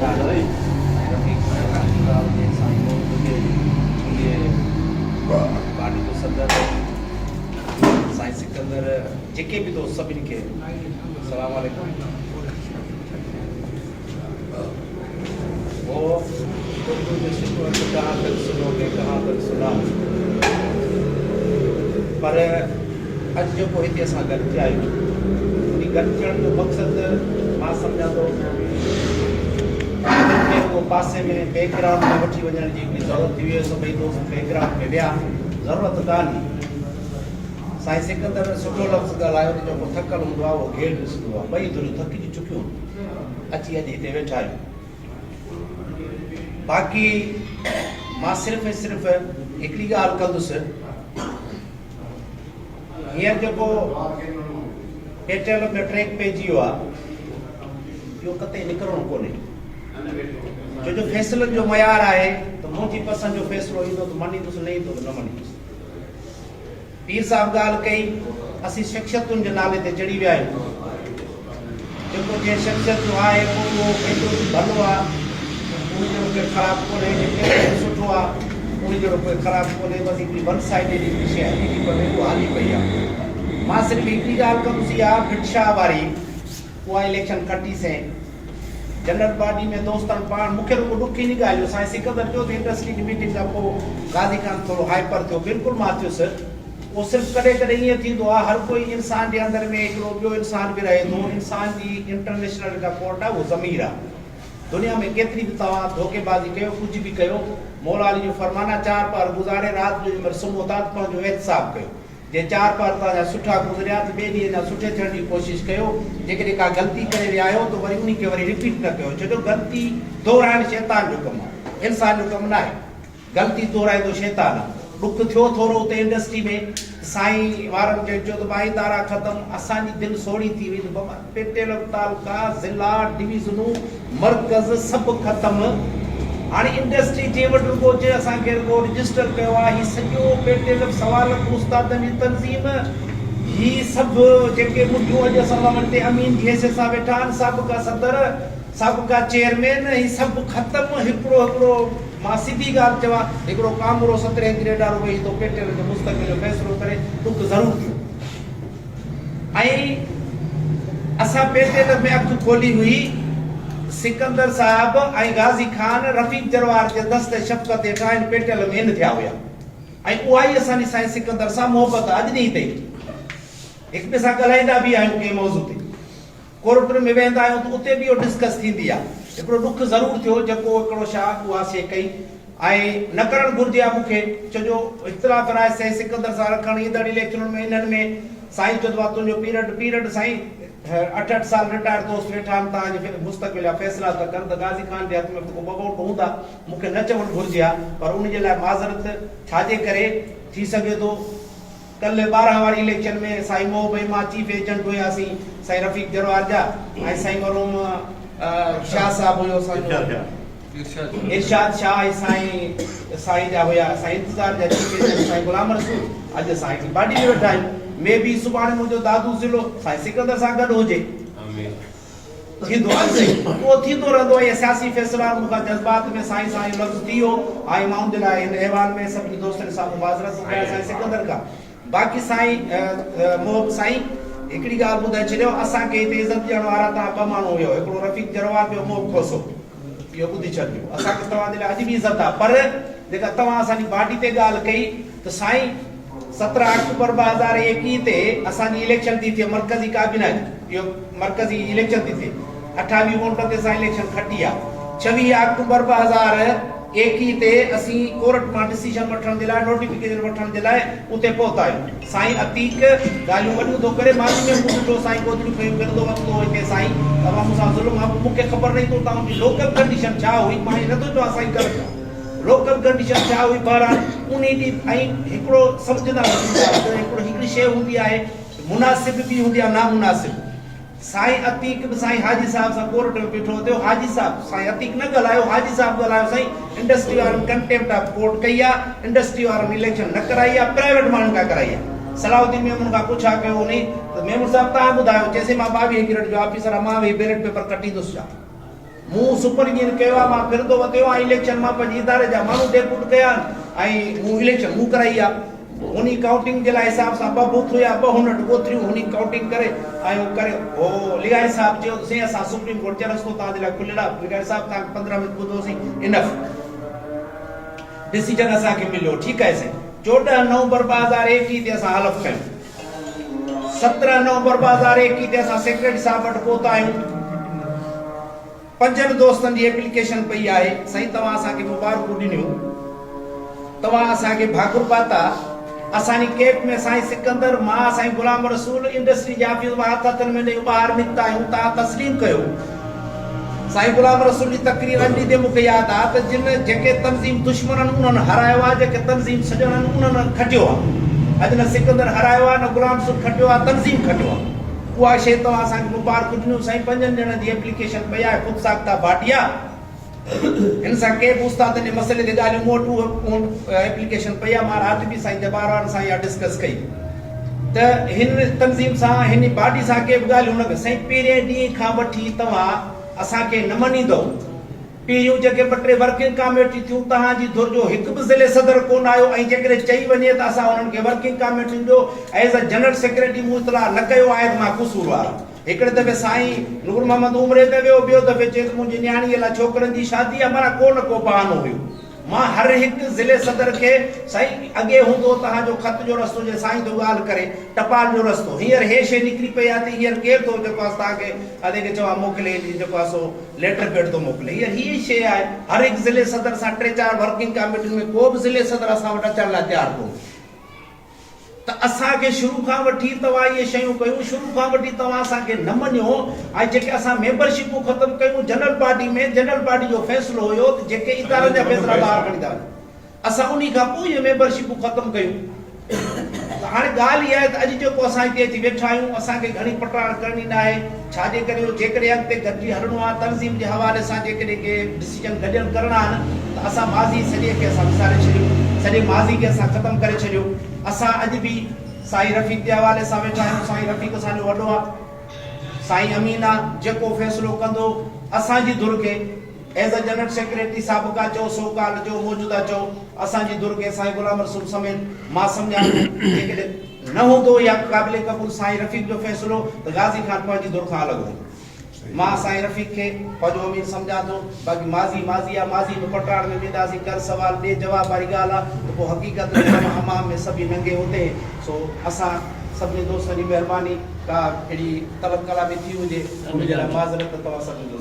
Party जो सदर साईं सिकंदर जेके भी दोस्त सभिनी खे अस्सलाम वालेकुम। वो उर्दू में कहाँ तक सुनोगे कहाँ तक सुना, पर अॼु जेको हिते असां गॾु थिया आहियूं उन गॾु थियण जो मक़सदु मां सम्झां थो को पासे में बैकग्राउंड में वठी वञण जी हिकिड़ी ज़रूरत थी हुई। सभई दोस्त बैकग्राउंड में विया, ज़रूरत कान्हे। साईं सिकंदर सुठो लफ़्ज़ ॻाल्हायो त जेको थकल हूंदो आहे उहो घेर ॾिसंदो आहे। ॿई धुरियूं थकिजी चुकियूं अची अॼु हिते वेठा आहियूं। बाक़ी मां सिर्फ़ु ऐं सिर्फ़ु हिकिड़ी ॻाल्हि कंदुसि, हींअर जेको पेट्रोल में ट्रैक पइजी वियो आहे इहो कतई निकिरणो कोन्हे। छो जो फ़ैसिलनि जो मयार आहे त मुंहिंजी पसंदि जो फ़ैसिलो ईंदो त मञींदुसि, न ईंदो त न मञींदुसि। पीर साहिबु ॻाल्हि कई, असीं शख़्सियतुनि जे नाले ते चढ़ी विया आहियूं। जेको जंहिं शख़्सियत जो आहे उहो पंहिंजो भलो आहे, उन जो कोई ख़राबु कोन्हे, जेको सुठो आहे उन जो कोई ख़राबु कोन्हे। बसि हिकिड़ी वन साइडेड हिकिड़ी शइ हली पवे, उहा हली पई आहे। मां सिर्फ़ु हिकिड़ी ॻाल्हि कंदुसि, इहा भिटशाह वारी उहा इलेक्शन खटीसीं जनरल बॉडी में दोस्तनि पाण। मूंखे रुॻो ॾुखी न ॻाल्हि, साईं सिकंदर जो त इंडस्ट्री जी मीटिंग खां पोइ गाज़ी खान थोरो हाइपर थियो, बिल्कुलु मां थियुसि। उहो सिर्फ़ु कॾहिं कॾहिं ईअं थींदो आहे, हर कोई इंसान जे अंदरि में हिकिड़ो ॿियो इंसान बि रहे थो। इंसान जी इंटरनेशनल जेका कोर्ट आहे उहो ज़मीर आहे। दुनिया में केतिरी बि तव्हां धोखेबाज़ी कयो, कुझु बि कयो, मौला अली जो फरमाना 4 पहर गुज़ारे राति जो जंहिंमहिल सुम्हो था त पंहिंजो एहतिसाब कयो। जे 4 पहर तव्हांजा सुठा गुज़रिया त ॿिए ॾींहं जा सुठे थियण जी कोशिशि कयो। जेकॾहिं का ग़लती करे विया आहियो त वरी उन खे वरी रिपीट न कयो। छो जो ग़लती दोहराइणु शैतान जो कमु आहे, इंसान जो कमु न आहे। ग़लती दोहराईंदो शैतान आहे। ॾुख थियो थोरो उते इंडस्ट्री में, साईं वारनि खे चयो त भाई तारा ख़तमु, असांजी दिलि सोढ़ी थी वई। बाबा पेटेल तालुका ज़िला डिवीज़नूं मर्कज़ सभु ख़तमु। हाणे इंडस्ट्री जे वटि रुॻो जे असांखे रुॻो रजिस्टर कयो आहे। हीउ सॼो पेटेल सवाल उस्तादनि जी तनज़ीम, हीउ सभु जेके मुंडियूं अॼु असां वटि अमीन जी हैसियत सां वेठा आहिनि, साबिक़ा सदर, साबिक़ा चेयरमैन, हीउ सभु ख़तमु। हिकिड़ो मां सिधी ॻाल्हि चवां, हिकिड़ो कामरो 17 ग्रेड वारो वेही थो पेटेल जो मुस्तक़िल जो फ़ैसिलो करे, ॾुख ज़रूरु थियो। ऐं असां पेटेल में अखि खोली हुई, सिकंदर साहिब ऐं गाज़ी खान रफ़ीक जरवार जे दस्ते शफ़क़त हेठां आहिनि पेटेल में इन थिया हुया। ऐं उहा ई असांजी साईं सिकंदर सां मोहबत अॼु ॾींहुं ताईं। हिक ॿिए सां ॻाल्हाईंदा बि आहियूं कंहिं मौज़ू ते, कोर्ट में वेंदा आहियूं त उते बि इहो डिस्कस थींदी आहे। हिकिड़ो ॾुख ज़रूरु थियो जेको हिकिड़ो छा उहा शइ कई, ऐं न करणु घुरिजे आहे मूंखे। छो जो इख़्तिलाफ़ राय साईं सिकंदर सां रखणु ईंदड़ इलेक्शनुनि में इन्हनि में साईं चयो आहे तुंहिंजो पीरियड साईं 8 साल रिटायर दोस्त वेठा आहिनि, तव्हांजे मुस्तक़बिल जा फ़ैसिला था कनि त गाज़ी खान जे हथ में को ॿ वोट हूंदा, मूंखे न चवणु घुरिजे आहे। पर उनजे लाइ माज़रत छाजे करे थी सघे थो। कल्ह 12 वारी इलेक्शन में साईं मोह भई मां चीफ एजेंट हुयासीं साईं रफ़ीक जरवार जा, ऐं साईं मरूम शाह साहिबु हुयो, इरशाद शाह ऐं साईं जा हुया, साईं इंतज़ार जा चीफ एजेंट साईं गुलाम रसूल। अॼु साईं जी बाडी में वेठा आहियूं। मे बि सुभाणे मुंहिंजो दादू ज़िलो साईं सिकंदर सां गॾु हुजे, थींदो उहो थींदो रहंदो आहे। सियासी फ़ैसिला मूंखां जज़्बात में साईं लफ़्ज़ थी वियो, ऐं मां उन लाइ हिन अहवाल में सभिनी दोस्तनि सां मुबाज़रत कयां साईं सिकंदर खां। बाक़ी साईं साईं हिकिड़ी ॻाल्हि ॿुधाए छॾियो, असांखे हिते इज़त ॾियण वारा तव्हां 2 माण्हू हुयो, हिकिड़ो रफ़ीक जरवार ॿियो मोह खोसो, इहो ॿुधी छॾियो। असांखे तव्हांजे लाइ अॼु बि इज़त आहे। पर जेका तव्हां असांजी बाडी ते ॻाल्हि कई त साईं 17 अक्टूबर 2021 ते असांजी इलेक्शन थी थिए, मरकज़ी काबीना जी, इहो मरकज़ी इलेक्शन थी थिए। 28 वोट ते असां इलेक्शन खटी आहे। 26 अक्टूबर 2021 ते असीं कोर्ट मां डिसीजन वठण जे लाइ, नोटिफिकेशन वठण जे लाइ उते पहुता आहियूं। साईं अतीक ॻाल्हियूं वॾियूं थो करे, मां बि ॾिठो साईं कोतरियूं कयूं कंदो वक़्तु हिते साईं तव्हां मूंसां ज़ुल्म, मूंखे ख़बर न थो तव्हांजी लोकल कंडीशन छा हुई। मां हीअ नथो चवां साईं कर लोकल कंडीशन छा हुई, बहरहाल उन ॾींहुं ऐं हिकिड़ो सम्झंदा हिकिड़ी शइ हूंदी आहे, मुनासिब बि हूंदी आहे नामुनासिब। साईं अतीक बि साईं हाजी साहिब सां कोर्ट में बीठो थियो। हाजी साहिब साईं अतीक न ॻाल्हायो, हाजी साहिब ॻाल्हायो साईं इंडस्ट्री वारनि कंटेम्प्ट ऑफ कोर्ट कई आहे, इंडस्ट्री वारनि इलेक्शन न कराई आहे, प्राइवेट माण्हुनि खां कराई आहे। सलाउद्दीन मेमून खां पुछा कयो उन त मेमून साहिब तव्हां ॿुधायो, चइसि मां 22 ग्रेड जो ऑफिसर आहियां, मां वेही बैलेट पेपर कटींदुसि छा। मूं सुपर यूनियन कयो आहे, मां फिरंदो वतियो आहियां इलेक्शन, मां पंहिंजे इदारे जा माण्हू डेप्यूट कया ऐं मूं इलेक्शन मूं कराई आहे। उन काउंटिंग जे लाइ हिसाब सां 2 बूथ हुया, 2 यूनिट ॻोत्रियूं, उन काउंटिंग करे ऐं करे हो लिगारी साहब चयो से असां सुप्रीम कोर्ट जे रस्तो तव्हांजे लाइ खुलियल आहे। लिगारी साहब तव्हां 15 मिंट ॿुधोसीं, इनफ डिसीजन असांखे मिलियो, ठीकु आहे साईं। 14 नवंबर 2021 ते असां हलफ़ कयूं। 17 नवंबर 2021 ते असां सेक्रेटरी साहब वटि पहुता आहियूं। 5 दोस्तनि जी एप्लीकेशन पई आहे। साईं तव्हां असांखे मुबारकूं ॾिनियूं, तव्हां असांखे भाकुर पाता। असांजी कैब में साईं सिकंदर, मां साईं गुलाम रसूल इंडस्ट्री जे ऑफिस मां हथनि में ॾेई ॿाहिरि निकिता आहियूं। तव्हां तस्लीम कयो। साईं गुलाम रसूल जी तकरीर अॼु ते मूंखे यादि आहे त जिन जेके तंज़ीम दुश्मननि उन्हनि हरायो आहे, जेके तंज़ीम सॼणनि उन्हनि खटियो आहे। अॼु न सिकंदर हरायो आहे, न गुलाम रसूल खटियो आहे, तंज़ीम खटियो आहे। उहा शइ तव्हां असांखे मुबारक ॾिनियूं। साईं 5 ॼणनि जी एप्लीकेशन पई आहे। ख़ुदि साख्ता भाटिया हिन सां के बि उस्ताद जे मसइले ते ॻाल्हियूं मोटूं एप्लीकेशन पई आहे। मां राति बि साईं जबार सां इहा डिस्कस कई त हिन तंज़ीम सां, हिन पार्टी सां के बि ॻाल्हियूं न कयो। साईं पहिरें ॾींहं खां वठी तव्हां असांखे न मञींदव। पीयूं जेके 2-3 वर्किंग कमेटी थियूं, तव्हांजी धुर जो हिकु बि ज़िले सदर कोन आयो ऐं जेकॾहिं चई वञे त असां उन्हनि खे वर्किंग कमेटियुनि जो एज़ अ जनरल सेक्रेटरी मूं इतलाह न कयो आहे त मां क़सूरवार आहियां। हिकिड़े दफ़े साईं नूर मोहम्मद उमरे ते वियो, ॿियो दफ़े चए त मुंहिंजी न्याणीअ लाइ छोकिरनि जी शादी आहे। माना को न को बहानो हुयो। मां हर हिकु ज़िले सदर खे साईं अॻे हूंदो तव्हांजो ख़त जो रस्तो, जे साईं तो ॻाल्हि करे टपाल जो रस्तो, हींअर हे शइ निकिरी पई आहे त हींअर केरु थो जेको आहे तव्हांखे अॼु खे चवां मोकिले, जेको आहे सो लेटर पैड थो मोकिले। हींअर हीअ शइ आहे। हर हिकु ज़िले सदर सां 3-4 वर्किंग कमेटियुनि में को बि ज़िले सदर असां वटि अचण लाइ तयारु कोन। त असांखे शुरू खां वठी तव्हां इहे शयूं कयूं, शुरू खां वठी तव्हां असांखे न मञियो ऐं जेके असां मेंबरशिपूं ख़तमु कयूं जनरल पार्टी में, जनरल पार्टी जो फ़ैसिलो हुयो त जेके इदारनि जा फ़ैसिला ॿाहिरि खणी था वञनि, असां उन खां पोइ इहे मेंबरशिपूं ख़तमु कयूं। त हाणे ॻाल्हि इहा आहे त अॼु जेको असां हिते अची वेठा आहियूं, असांखे घणी पटाण करणी न आहे। छाजे करे जेकॾहिं अॻिते गॾिजी हलणो आहे, तंज़ीम जे हवाले सां जेकॾहिं के डिसीजन गॾियल करणा आहिनि त असां माज़ी सॼे खे असां विसारे छॾियूं, सॼे माज़ी खे असां ख़तमु करे छॾियो। असां अॼु बि साईं रफ़ीक जे हवाले सां वेठा आहियूं। साईं रफ़ीक असांजो वॾो आहे। साईं अमीन आहे, जेको फ़ैसिलो कंदो असांजी धुर खे एज़ अ जनरल सेक्रेटरी साबिक़ा चओ, सोकाल चओ, मौजूदा चओ, असांजी धुर खे साईं गुलाम रसूल समेत मां सम्झां जेकॾहिं न हूंदो या क़ाबिल क़बूल साईं रफ़ीक जो फ़ैसिलो त गाज़ी खान पंहिंजी धुर खां अलॻि हूंदो। मां साईं रफ़ीक खे पंहिंजो अमीर सम्झां थो। बाक़ी माज़ी माज़ी आहे, माज़ी में पटाण में वेंदासीं, कर सवाल ॾे जवाब वारी ॻाल्हि आहे त पोइ हक़ीक़त में हमाम में सभी नंगे हुते। सो असां सभिनी दोस्तनि जी महिरबानी, का अहिड़ी तलब कलामी थी हुजे उनजे लाइ माज़रत तव्हां सभिनी